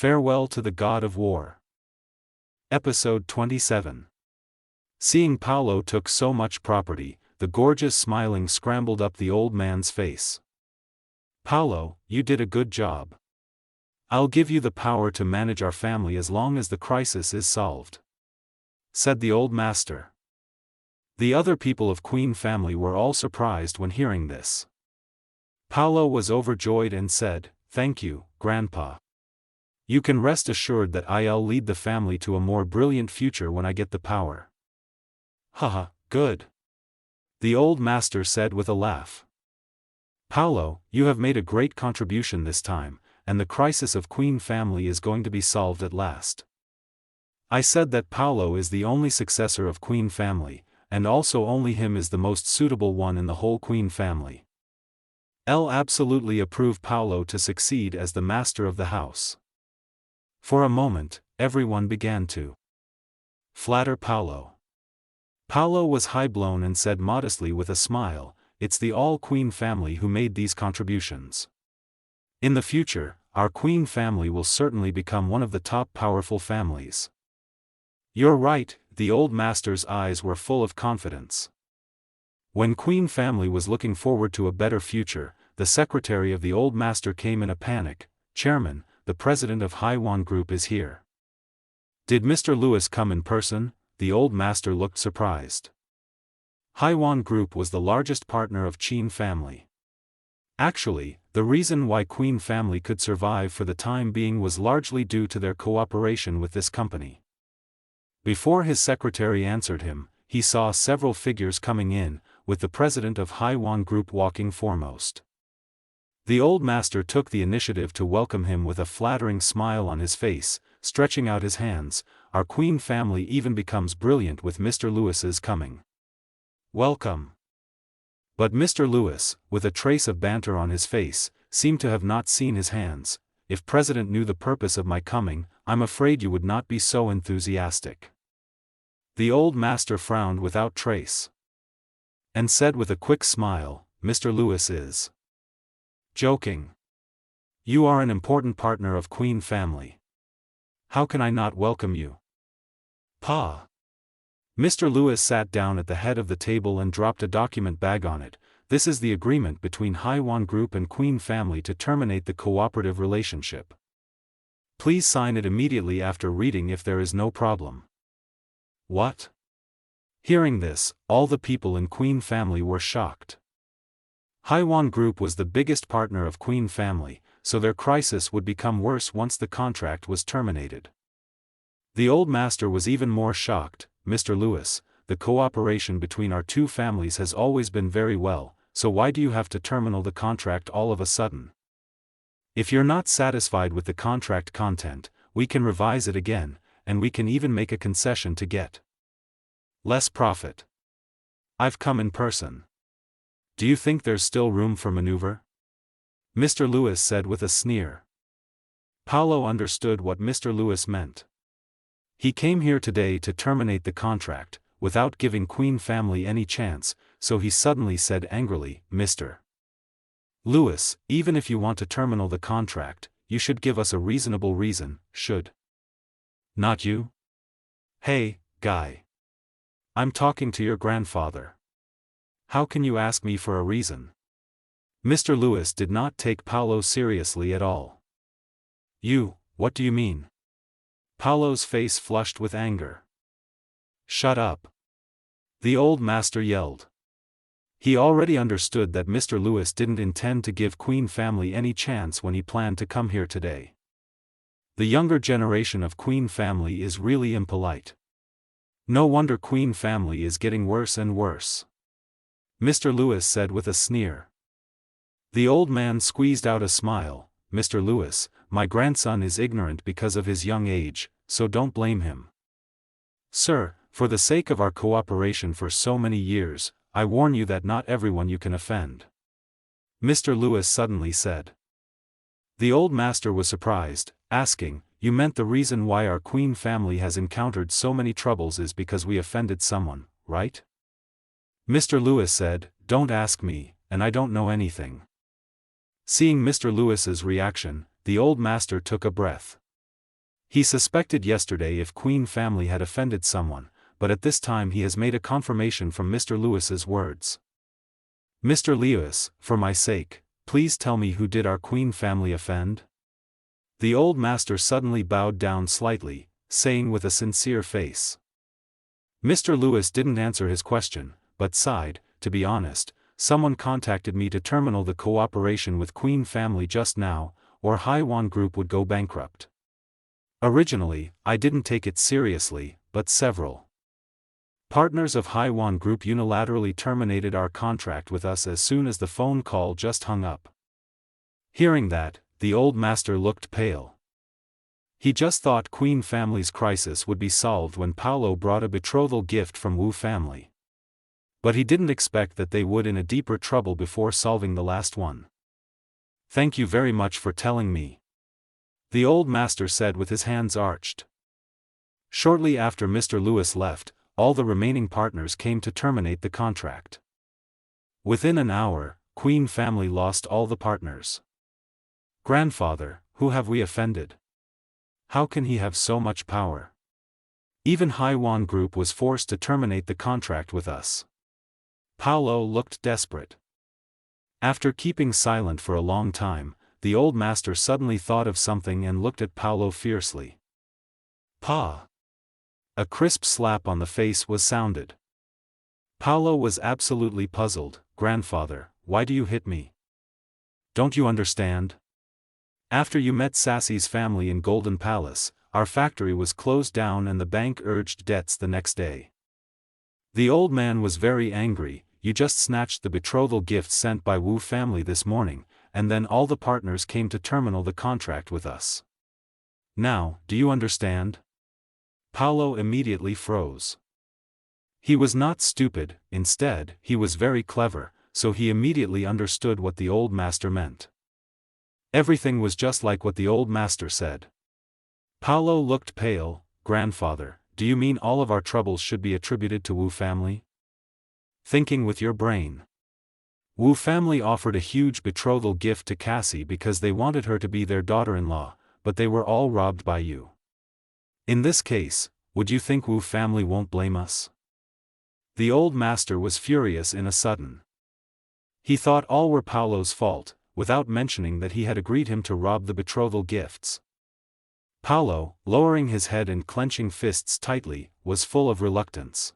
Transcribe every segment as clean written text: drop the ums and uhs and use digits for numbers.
Farewell to the God of War. Episode 27. Seeing Paolo took so much property, the gorgeous smiling scrambled up the old man's face. Paolo, you did a good job. I'll give you the power to manage our family as long as the crisis is solved, said the old master. The other people of Queen family were all surprised when hearing this. Paolo was overjoyed and said, "Thank you, Grandpa. You can rest assured that I'll lead the family to a more brilliant future when I get the power." "Haha, good," the old master said with a laugh. "Paolo, you have made a great contribution this time, and the crisis of Queen family is going to be solved at last. I said that Paolo is the only successor of Queen family, and also only him is the most suitable one in the whole Queen family. I'll absolutely approve Paolo to succeed as the master of the house." For a moment, everyone began to flatter Paolo. Paolo was high-blown and said modestly with a smile, "It's the all-Queen family who made these contributions. In the future, our Queen family will certainly become one of the top powerful families." "You're right," the old master's eyes were full of confidence. When Queen family was looking forward to a better future, the secretary of the old master came in a panic. "Chairman, the president of Haiwan Group is here." "Did Mr. Lewis come in person?" The old master looked surprised. Haiwan Group was the largest partner of Qin family. Actually, the reason why Queen family could survive for the time being was largely due to their cooperation with this company. Before his secretary answered him, he saw several figures coming in, with the president of Haiwan Group walking foremost. The old master took the initiative to welcome him with a flattering smile on his face, stretching out his hands. "Our Queen family even becomes brilliant with Mr. Lewis's coming. Welcome." But Mr. Lewis, with a trace of banter on his face, seemed to have not seen his hands. "If President knew the purpose of my coming, I'm afraid you would not be so enthusiastic." The old master frowned without trace, and said with a quick smile, "Mr. Lewis is joking. You are an important partner of Queen family. How can I not welcome you?" "Pa." Mr. Lewis sat down at the head of the table and dropped a document bag on it. "This is the agreement between Haiwan Group and Queen family to terminate the cooperative relationship. Please sign it immediately after reading if there is no problem." "What?" Hearing this, all the people in Queen family were shocked. Haiwan Group was the biggest partner of Queen family, so their crisis would become worse once the contract was terminated. The old master was even more shocked. "Mr. Lewis, the cooperation between our two families has always been very well, so why do you have to terminate the contract all of a sudden? If you're not satisfied with the contract content, we can revise it again, and we can even make a concession to get less profit. I've come in person. Do you think there's still room for maneuver?" Mr. Lewis said with a sneer. Paolo understood what Mr. Lewis meant. He came here today to terminate the contract, without giving Queen family any chance, so he suddenly said angrily, "Mr. Lewis, even if you want to terminate the contract, you should give us a reasonable reason, should not you?" "Hey, guy. I'm talking to your grandfather. How can you ask me for a reason?" Mr. Lewis did not take Paolo seriously at all. What do you mean?" Paolo's face flushed with anger. "Shut up!" the old master yelled. He already understood that Mr. Lewis didn't intend to give Queen family any chance when he planned to come here today. The younger generation of Queen family is really impolite. No wonder Queen family is getting worse and worse, Mr. Lewis said with a sneer. The old man squeezed out a smile. "Mr. Lewis, my grandson is ignorant because of his young age, so don't blame him. Sir, for the sake of our cooperation for so many years, I warn you that not everyone you can offend," Mr. Lewis suddenly said. The old master was surprised, asking, "You meant the reason why our Queen family has encountered so many troubles is because we offended someone, right?" Mr. Lewis said, "Don't ask me, and I don't know anything." Seeing Mr. Lewis's reaction, the old master took a breath. He suspected yesterday if Queen family had offended someone, but at this time he has made a confirmation from Mr. Lewis's words. Mr. Lewis, for my sake, please tell me who did our Queen family offend? The old master suddenly bowed down slightly, saying with a sincere face. Mr. Lewis didn't answer his question, but sighed. To be honest, someone contacted me to terminate the cooperation with Queen family just now, or Haiwan Group would go bankrupt. Originally, I didn't take it seriously, but several partners of Haiwan Group unilaterally terminated our contract with us as soon as the phone call just hung up. Hearing that, the old master looked pale. He just thought Queen family's crisis would be solved when Paolo brought a betrothal gift from Wu family. But he didn't expect that they would in a deeper trouble before solving the last one. Thank you very much for telling me, the old master said with his hands arched. Shortly after Mr. Lewis left, all the remaining partners came to terminate the contract. Within an hour, Queen family lost all the partners. Grandfather, who have we offended? How can he have so much power? Even Haiwan Group was forced to terminate the contract with us. Paolo looked desperate. After keeping silent for a long time, the old master suddenly thought of something and looked at Paolo fiercely. Pa! A crisp slap on the face was sounded. Paolo was absolutely puzzled. Grandfather, why do you hit me? Don't you understand? After you met Sassy's family in Golden Palace, our factory was closed down and the bank urged debts the next day. The old man was very angry. You just snatched the betrothal gift sent by Wu family this morning, and then all the partners came to terminate the contract with us. Now, do you understand? Paolo immediately froze. He was not stupid, instead, he was very clever, so he immediately understood what the old master meant. Everything was just like what the old master said. Paolo looked pale. Grandfather, do you mean all of our troubles should be attributed to Wu family? Thinking with your brain. Wu family offered a huge betrothal gift to Cassie because they wanted her to be their daughter-in-law, but they were all robbed by you. In this case, would you think Wu family won't blame us? The old master was furious in a sudden. He thought all were Paolo's fault, without mentioning that he had agreed him to rob the betrothal gifts. Paolo, lowering his head and clenching fists tightly, was full of reluctance.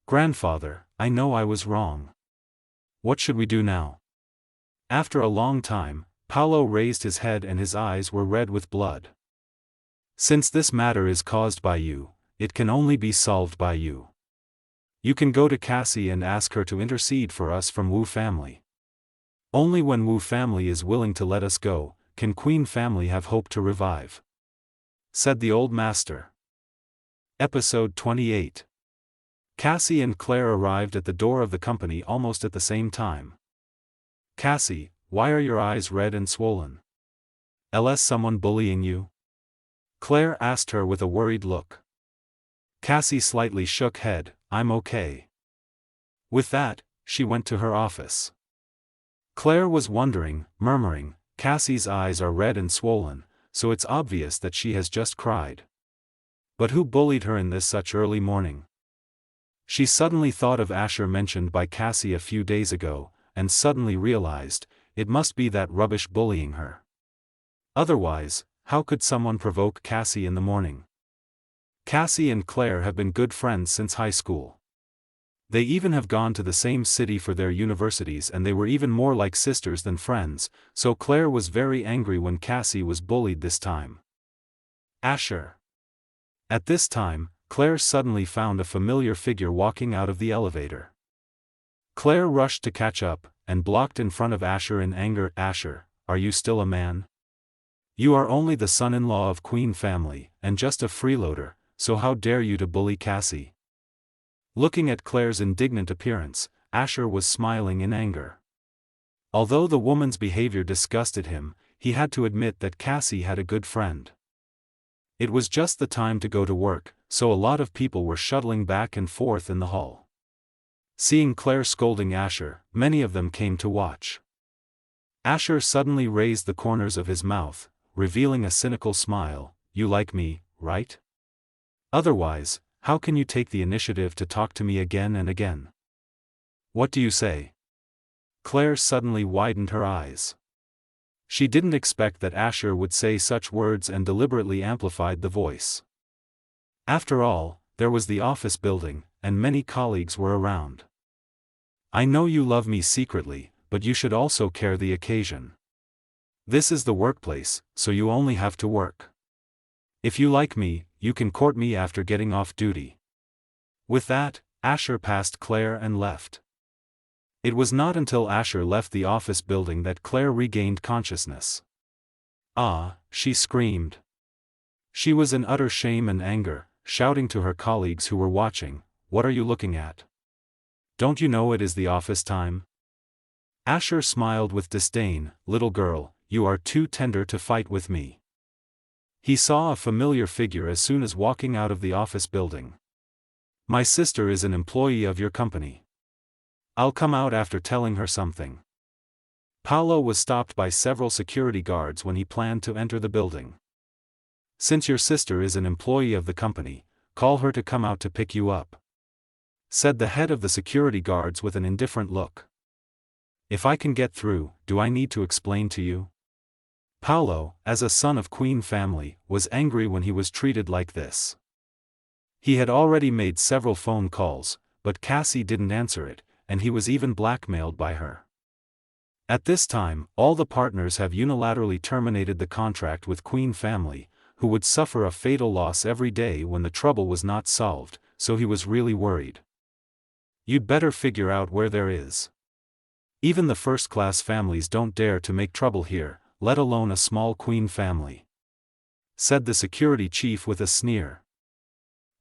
Grandfather, I know I was wrong. What should we do now? After a long time, Paolo raised his head and his eyes were red with blood. Since this matter is caused by you, it can only be solved by you. You can go to Cassie and ask her to intercede for us from Wu family. Only when Wu family is willing to let us go, can Queen family have hope to revive, said the old master. Episode 28. Cassie and Claire arrived at the door of the company almost at the same time. Cassie, why are your eyes red and swollen? LS someone bullying you? Claire asked her with a worried look. Cassie slightly shook head. I'm okay. With that, she went to her office. Claire was wondering, murmuring, Cassie's eyes are red and swollen, so it's obvious that she has just cried. But who bullied her in this such early morning? She suddenly thought of Asher mentioned by Cassie a few days ago, and suddenly realized, it must be that rubbish bullying her. Otherwise, how could someone provoke Cassie in the morning? Cassie and Claire have been good friends since high school. They even have gone to the same city for their universities and they were even more like sisters than friends, so Claire was very angry when Cassie was bullied this time. Asher. At this time, Claire suddenly found a familiar figure walking out of the elevator. Claire rushed to catch up, and blocked in front of Asher in anger. Asher, are you still a man? You are only the son-in-law of Queen family, and just a freeloader, so how dare you to bully Cassie? Looking at Claire's indignant appearance, Asher was smiling in anger. Although the woman's behavior disgusted him, he had to admit that Cassie had a good friend. It was just the time to go to work, so a lot of people were shuttling back and forth in the hall. Seeing Claire scolding Asher, many of them came to watch. Asher suddenly raised the corners of his mouth, revealing a cynical smile. you like me, right? Otherwise, how can you take the initiative to talk to me again and again? What do you say?" Claire suddenly widened her eyes. She didn't expect that Asher would say such words and deliberately amplified the voice. After all, there was the office building, and many colleagues were around. "I know you love me secretly, but you should also care the occasion. This is the workplace, so you only have to work. If you like me, you can court me after getting off duty." With that, Asher passed Claire and left. It was not until Asher left the office building that Claire regained consciousness. "Ah," she screamed. She was in utter shame and anger, shouting to her colleagues who were watching, "What are you looking at? Don't you know it is the office time?" Asher smiled with disdain. "Little girl, you are too tender to fight with me." He saw a familiar figure as soon as walking out of the office building. "My sister is an employee of your company. I'll come out after telling her something." Paolo was stopped by several security guards when he planned to enter the building. "Since your sister is an employee of the company, call her to come out to pick you up," said the head of the security guards with an indifferent look. "If I can get through, do I need to explain to you?" Paolo, as a son of Queen family, was angry when he was treated like this. He had already made several phone calls, but Cassie didn't answer it, and he was even blackmailed by her. At this time, all the partners have unilaterally terminated the contract with Queen family, who would suffer a fatal loss every day when the trouble was not solved, so he was really worried. "You'd better figure out where there is. Even the first-class families don't dare to make trouble here, let alone a small Queen family," said the security chief with a sneer.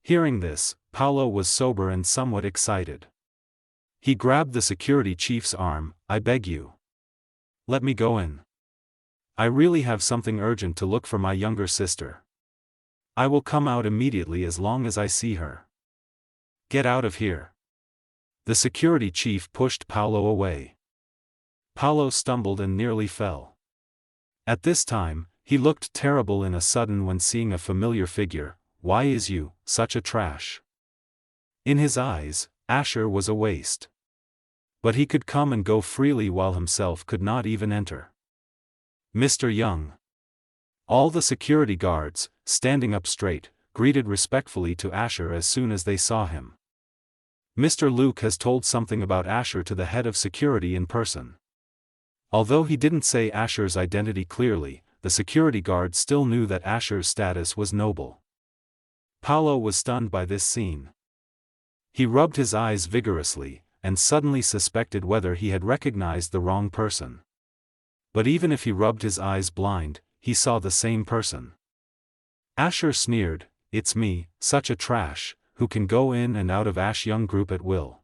Hearing this, Paolo was sober and somewhat excited. He grabbed the security chief's arm. "I beg you. Let me go in. I really have something urgent to look for my younger sister. I will come out immediately as long as I see her. Get out of here." The security chief pushed Paolo away. Paolo stumbled and nearly fell. At this time, he looked terrible in a sudden when seeing a familiar figure. "Why is you, such a trash?" In his eyes, Asher was a waste. But he could come and go freely while himself could not even enter. "Mr. Young." All the security guards, standing up straight, greeted respectfully to Asher as soon as they saw him. Mr. Luke has told something about Asher to the head of security in person. Although he didn't say Asher's identity clearly, the security guard still knew that Asher's status was noble. Paolo was stunned by this scene. He rubbed his eyes vigorously, and suddenly suspected whether he had recognized the wrong person. But even if he rubbed his eyes blind, he saw the same person. Asher sneered, "It's me, such a trash, who can go in and out of Ash Young Group at will.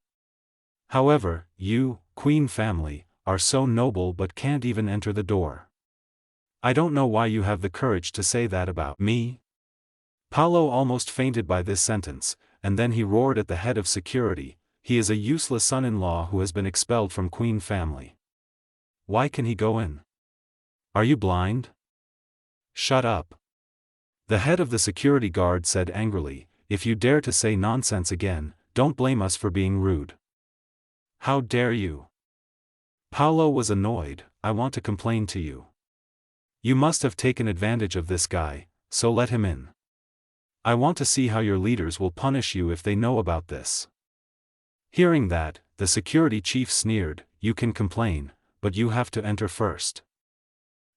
However, you, Queen family, are so noble but can't even enter the door. I don't know why you have the courage to say that about me." Paolo almost fainted by this sentence, and then he roared at the head of security, "He is a useless son-in-law who has been expelled from Queen family. Why can he go in? Are you blind? Shut up." The head of the security guard said angrily, "If you dare to say nonsense again, don't blame us for being rude." "How dare you?" Paolo was annoyed. "I want to complain to you. You must have taken advantage of this guy, so let him in. I want to see how your leaders will punish you if they know about this." Hearing that, the security chief sneered, "You can complain, but you have to enter first."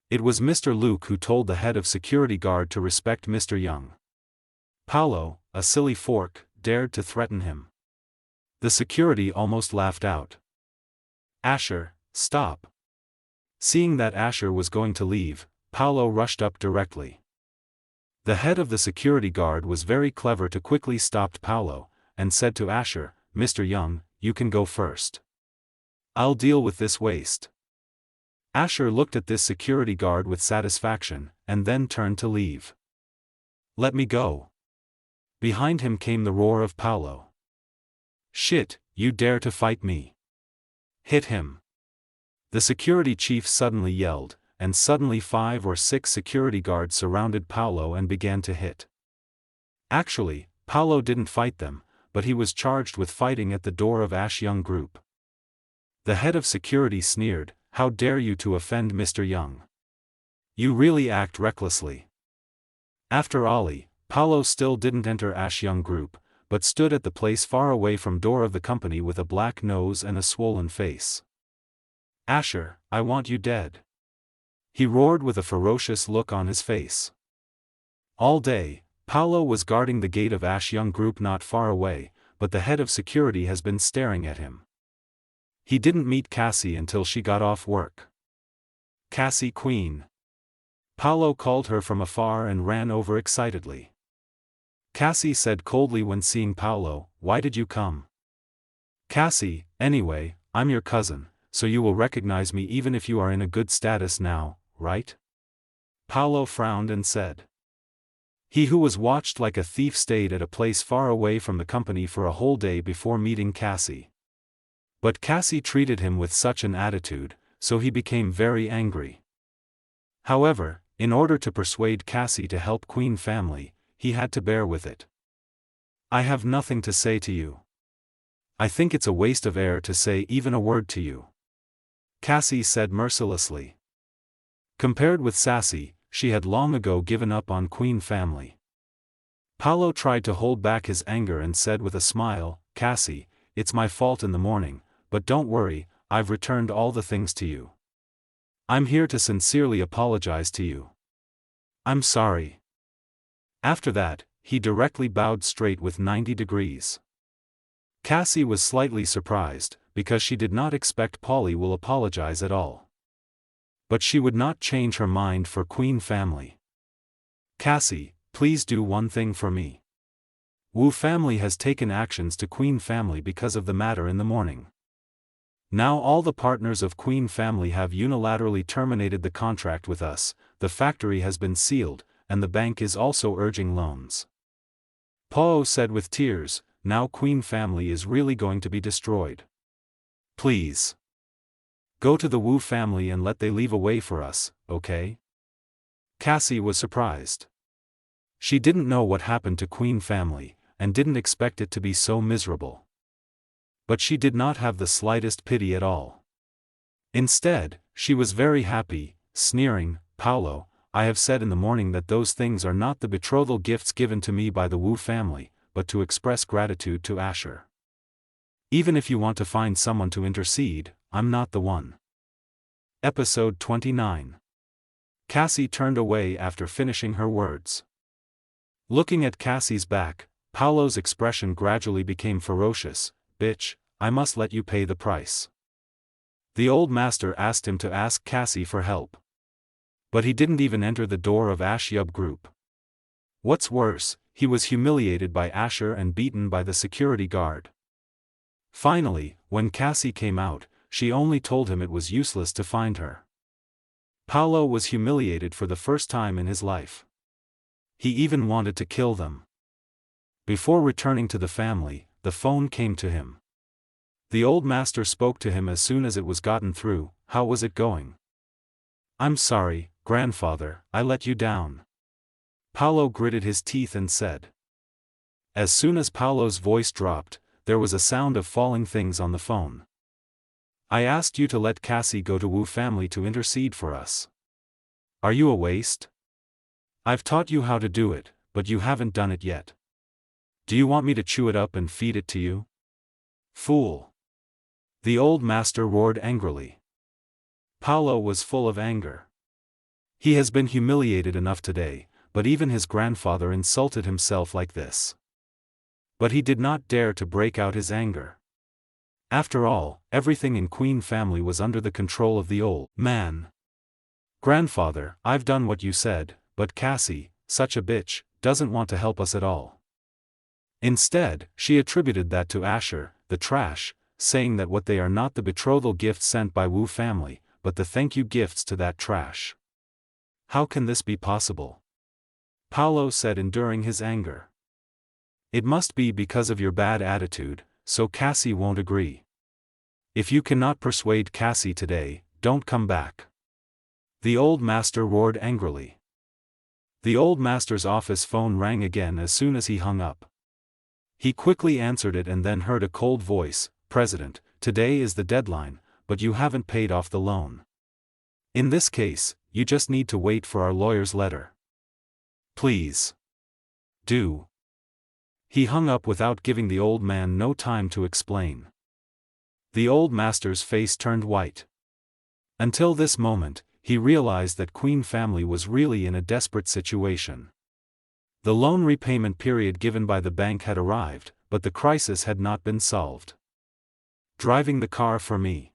It was Mr. Luke who told the head of security guard to respect Mr. Young. Paolo, a silly fork, dared to threaten him. The security almost laughed out. "Asher, stop." Seeing that Asher was going to leave, Paolo rushed up directly. The head of the security guard was very clever to quickly stop Paolo, and said to Asher, "Mr. Young, you can go first. I'll deal with this waste." Asher looked at this security guard with satisfaction, and then turned to leave. "Let me go." Behind him came the roar of Paolo. "Shit, you dare to fight me? Hit him." The security chief suddenly yelled, and suddenly 5 or 6 security guards surrounded Paulo and began to hit. Actually, Paulo didn't fight them, but he was charged with fighting at the door of Ash Young Group. The head of security sneered, "How dare you to offend Mr. Young? You really act recklessly." After Ali, Paulo still didn't enter Ash Young Group, but stood at the place far away from door of the company with a black nose and a swollen face. "Asher, I want you dead," he roared with a ferocious look on his face. All day, Paulo was guarding the gate of Ash Young Group not far away, but the head of security has been staring at him. He didn't meet Cassie until she got off work. "Cassie Queen." Paulo called her from afar and ran over excitedly. Cassie said coldly when seeing Paulo, "Why did you come?" "Cassie, anyway, I'm your cousin, so you will recognize me even if you are in a good status now, right?" Paulo frowned and said. He who was watched like a thief stayed at a place far away from the company for a whole day before meeting Cassie. But Cassie treated him with such an attitude, so he became very angry. However, in order to persuade Cassie to help Queen family, he had to bear with it. "I have nothing to say to you. I think it's a waste of air to say even a word to you," Cassie said mercilessly. Compared with Sassy, she had long ago given up on Queen family. Paulo tried to hold back his anger and said with a smile, "Cassie, it's my fault in the morning, but don't worry, I've returned all the things to you. I'm here to sincerely apologize to you. I'm sorry." After that, he directly bowed straight with 90 degrees. Cassie was slightly surprised, because she did not expect Polly will apologize at all. But she would not change her mind for Queen family. "Cassie, please do one thing for me. Wu family has taken actions to Queen family because of the matter in the morning. Now all the partners of Queen family have unilaterally terminated the contract with us, the factory has been sealed, and the bank is also urging loans." Po said with tears, "Now Queen family is really going to be destroyed. Please go to the Wu family and let they leave a way for us, okay?" Cassie was surprised. She didn't know what happened to Queen family, and didn't expect it to be so miserable. But she did not have the slightest pity at all. Instead, she was very happy, sneering, "Paulo, I have said in the morning that those things are not the betrothal gifts given to me by the Wu family, but to express gratitude to Asher. Even if you want to find someone to intercede, I'm not the one." Episode 29. Cassie turned away after finishing her words. Looking at Cassie's back, Paulo's expression gradually became ferocious. "Bitch, I must let you pay the price." The old master asked him to ask Cassie for help. But he didn't even enter the door of Ash Yub Group. What's worse, he was humiliated by Asher and beaten by the security guard. Finally, when Cassie came out, she only told him it was useless to find her. Paulo was humiliated for the first time in his life. He even wanted to kill them. Before returning to the family, the phone came to him. The old master spoke to him as soon as it was gotten through. "How was it going?" "I'm sorry, grandfather, I let you down." Paulo gritted his teeth and said. As soon as Paulo's voice dropped, there was a sound of falling things on the phone. "I asked you to let Cassie go to Wu family to intercede for us. Are you a waste? I've taught you how to do it, but you haven't done it yet. Do you want me to chew it up and feed it to you? Fool!" The old master roared angrily. Paulo was full of anger. He has been humiliated enough today, but even his grandfather insulted himself like this. But he did not dare to break out his anger. After all, everything in Queen family was under the control of the old man. "Grandfather, I've done what you said, but Cassie, such a bitch, doesn't want to help us at all." Instead, she attributed that to Asher, the trash, saying that what they are not the betrothal gifts sent by Wu family, but the thank you gifts to that trash. "How can this be possible?" Paulo said, enduring his anger. "It must be because of your bad attitude, so Cassie won't agree. If you cannot persuade Cassie today, don't come back. The old master roared angrily. The old master's office phone rang again as soon as he hung up. He quickly answered it and then heard a cold voice, "President, today is the deadline, but you haven't paid off the loan. In this case, you just need to wait for our lawyer's letter. Please. Do." He hung up without giving the old man no time to explain. The old master's face turned white. Until this moment, he realized that Queen family was really in a desperate situation. The loan repayment period given by the bank had arrived, but the crisis had not been solved. "Driving the car for me."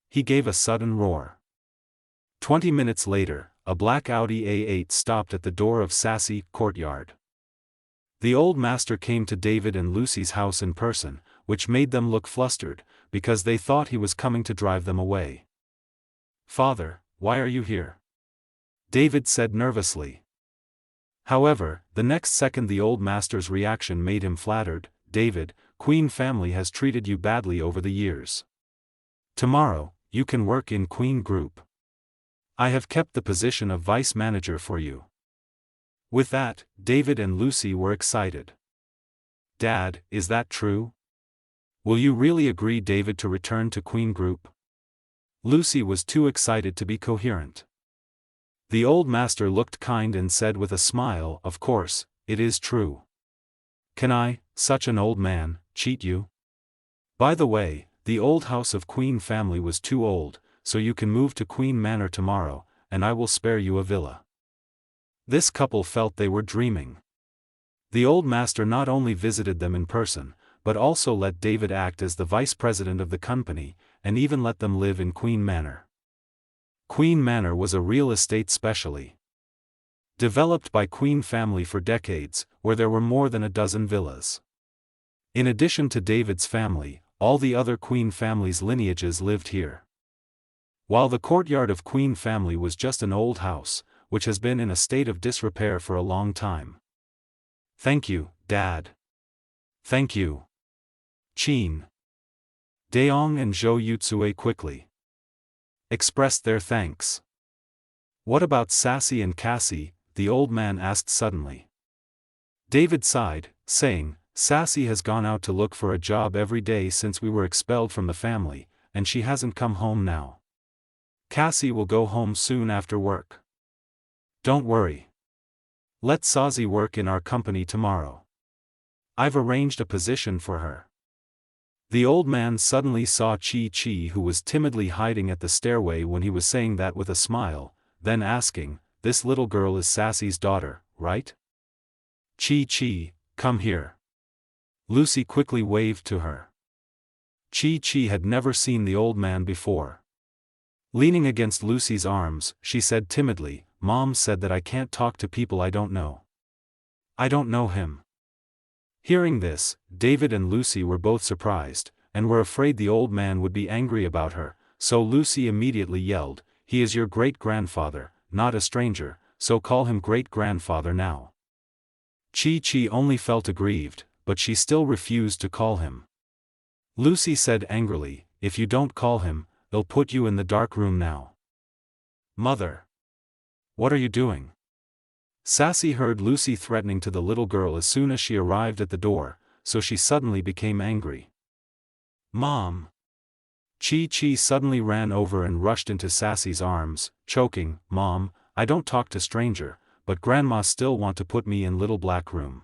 He gave a sudden roar. 20 minutes later, a black Audi A8 stopped at the door of Sassy Courtyard. The old master came to David and Lucy's house in person, which made them look flustered, because they thought he was coming to drive them away. "Father, why are you here?" David said nervously. However, the next second the old master's reaction made him flattered. "David, Queen family has treated you badly over the years. Tomorrow, you can work in Queen Group. I have kept the position of vice manager for you." With that, David and Lucy were excited. "Dad, is that true? Will you really agree David to return to Queen Group?" Lucy was too excited to be coherent. The old master looked kind and said with a smile, "Of course, it is true. Can I, such an old man, cheat you? By the way, the old house of Queen family was too old, so you can move to Queen Manor tomorrow, and I will spare you a villa." This couple felt they were dreaming. The old master not only visited them in person, but also let David act as the vice president of the company, and even let them live in Queen Manor. Queen Manor was a real estate specialty, developed by Queen family for decades, where there were more than a dozen villas. In addition to David's family, all the other Queen family's lineages lived here. While the courtyard of Queen family was just an old house, which has been in a state of disrepair for a long time. "Thank you, Dad." "Thank you." Chin, Daong and Zhou Yutsue quickly expressed their thanks. "What about Sassy and Cassie?" the old man asked suddenly. David sighed, saying, "Sassy has gone out to look for a job every day since we were expelled from the family, and she hasn't come home now. Cassie will go home soon after work. Don't worry. Let Sassy work in our company tomorrow. I've arranged a position for her." The old man suddenly saw Chi, who was timidly hiding at the stairway when he was saying that with a smile, then asking, "This little girl is Sassy's daughter, right?" Chi, come here." Lucy quickly waved to her. Chi had never seen the old man before. Leaning against Lucy's arms, she said timidly, "Mom said that I can't talk to people I don't know. I don't know him." Hearing this, David and Lucy were both surprised, and were afraid the old man would be angry about her, so Lucy immediately yelled, "He is your great-grandfather, not a stranger, so call him great-grandfather now." Chi only felt aggrieved, but she still refused to call him. Lucy said angrily, "If you don't call him, they'll put you in the dark room now." "Mother! What are you doing?" Sassy heard Lucy threatening to the little girl as soon as she arrived at the door, so she suddenly became angry. "Mom!" Chi suddenly ran over and rushed into Sassy's arms, choking, "Mom, I don't talk to stranger, but Grandma still want to put me in little black room."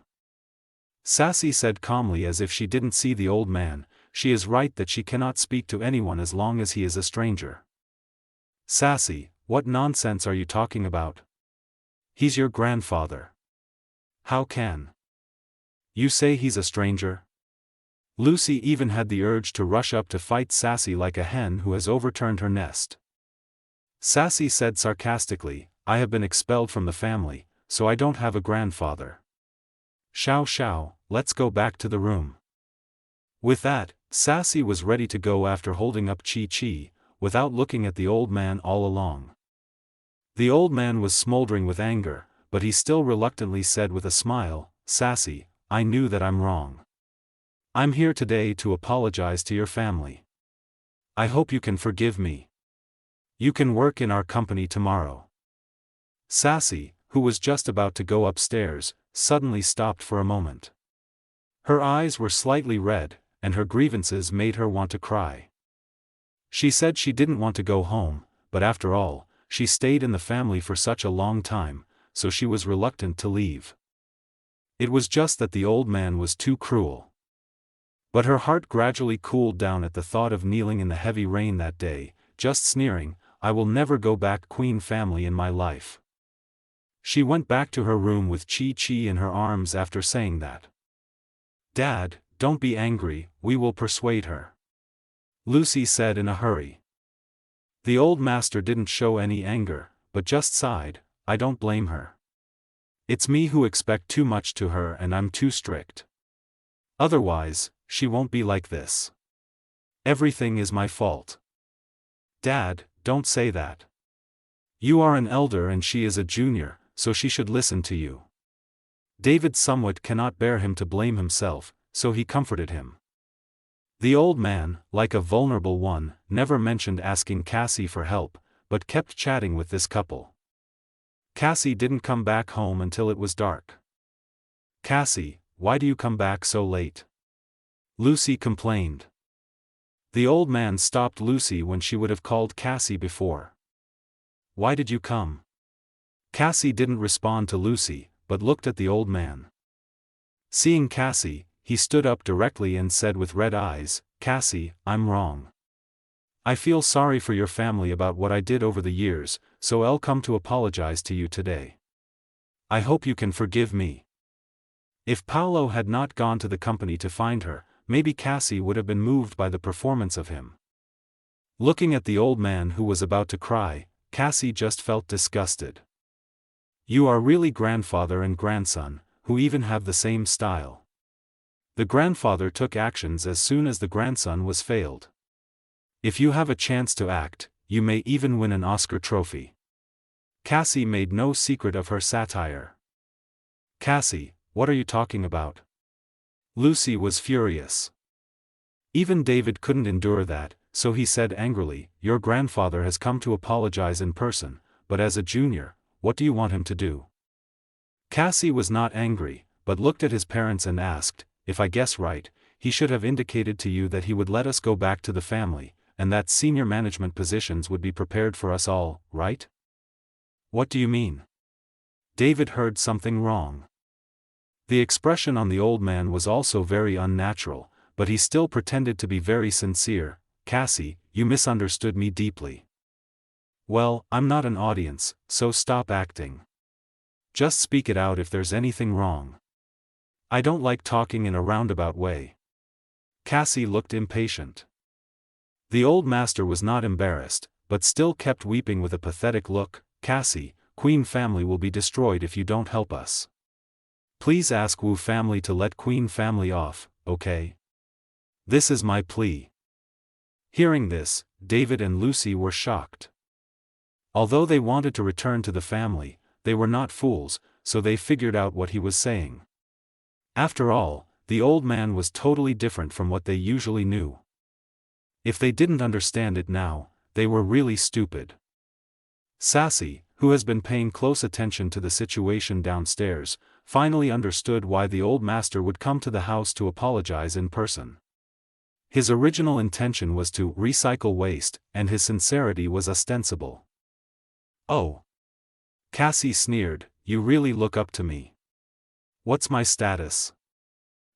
Sassy said calmly as if she didn't see the old man, "She is right that she cannot speak to anyone as long as he is a stranger." "Sassy, what nonsense are you talking about? He's your grandfather. How can you say he's a stranger?" Lucy even had the urge to rush up to fight Sassy like a hen who has overturned her nest. Sassy said sarcastically, "I have been expelled from the family, so I don't have a grandfather. Xiao, let's go back to the room." With that, Sassy was ready to go after holding up Chi, without looking at the old man all along. The old man was smoldering with anger, but he still reluctantly said with a smile, "Sassy, I knew that I'm wrong. I'm here today to apologize to your family. I hope you can forgive me. You can work in our company tomorrow. Sassy, who was just about to go upstairs, suddenly stopped for a moment. Her eyes were slightly red, and her grievances made her want to cry. She said she didn't want to go home, but after all, she stayed in the family for such a long time, so she was reluctant to leave. It was just that the old man was too cruel. But her heart gradually cooled down at the thought of kneeling in the heavy rain that day, just sneering, "I will never go back Queen family in my life." She went back to her room with Chi-Chi in her arms after saying that. "Dad, don't be angry, we will persuade her," Lucy said in a hurry. The old master didn't show any anger, but just sighed, "I don't blame her. It's me who expect too much to her and I'm too strict. Otherwise, she won't be like this. Everything is my fault." "Dad, don't say that. You are an elder and she is a junior, so she should listen to you." David somewhat cannot bear him to blame himself, so he comforted him. The old man, like a vulnerable one, never mentioned asking Cassie for help, but kept chatting with this couple. Cassie didn't come back home until it was dark. "Cassie, why do you come back so late?" Lucy complained. The old man stopped Lucy when she would have called Cassie before. "Why did you come?" Cassie didn't respond to Lucy, but looked at the old man. Seeing Cassie, he stood up directly and said with red eyes, "Cassie, I'm wrong. I feel sorry for your family about what I did over the years, so I'll come to apologize to you today. I hope you can forgive me." If Paolo had not gone to the company to find her, maybe Cassie would have been moved by the performance of him. Looking at the old man who was about to cry, Cassie just felt disgusted. You are really grandfather and grandson, who even have the same style. The grandfather took actions as soon as the grandson was failed. If you have a chance to act, you may even win an Oscar trophy. Cassie made no secret of her satire. Cassie, what are you talking about? Lucy was furious. Even David couldn't endure that, so he said angrily, your grandfather has come to apologize in person, but as a junior, what do you want him to do? Cassie was not angry, but looked at his parents and asked, if I guess right, he should have indicated to you that he would let us go back to the family, and that senior management positions would be prepared for us all, right? What do you mean? David heard something wrong. The expression on the old man was also very unnatural, but he still pretended to be very sincere. Cassie, you misunderstood me deeply. Well, I'm not an audience, so stop acting. Just speak it out if there's anything wrong. I don't like talking in a roundabout way. Cassie looked impatient. The old master was not embarrassed, but still kept weeping with a pathetic look. Cassie, Queen family will be destroyed if you don't help us. Please ask Wu family to let Queen family off, okay? This is my plea. Hearing this, David and Lucy were shocked. Although they wanted to return to the family, they were not fools, so they figured out what he was saying. After all, the old man was totally different from what they usually knew. If they didn't understand it now, they were really stupid. Sassy, who has been paying close attention to the situation downstairs, finally understood why the old master would come to the house to apologize in person. His original intention was to recycle waste, and his sincerity was ostensible. Oh! Cassie sneered, you really look up to me. What's my status?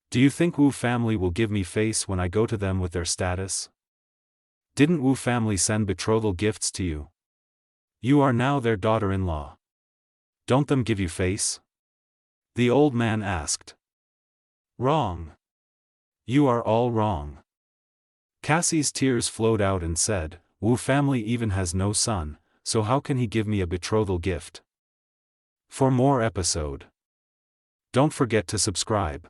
Do you think Wu family will give me face when I go to them with their status? Didn't Wu family send betrothal gifts to you? You are now their daughter-in-law. Don't them give you face? The old man asked. Wrong. You are all wrong. Cassie's tears flowed out and said, Wu family even has no son, so how can he give me a betrothal gift? For more episode, don't forget to subscribe.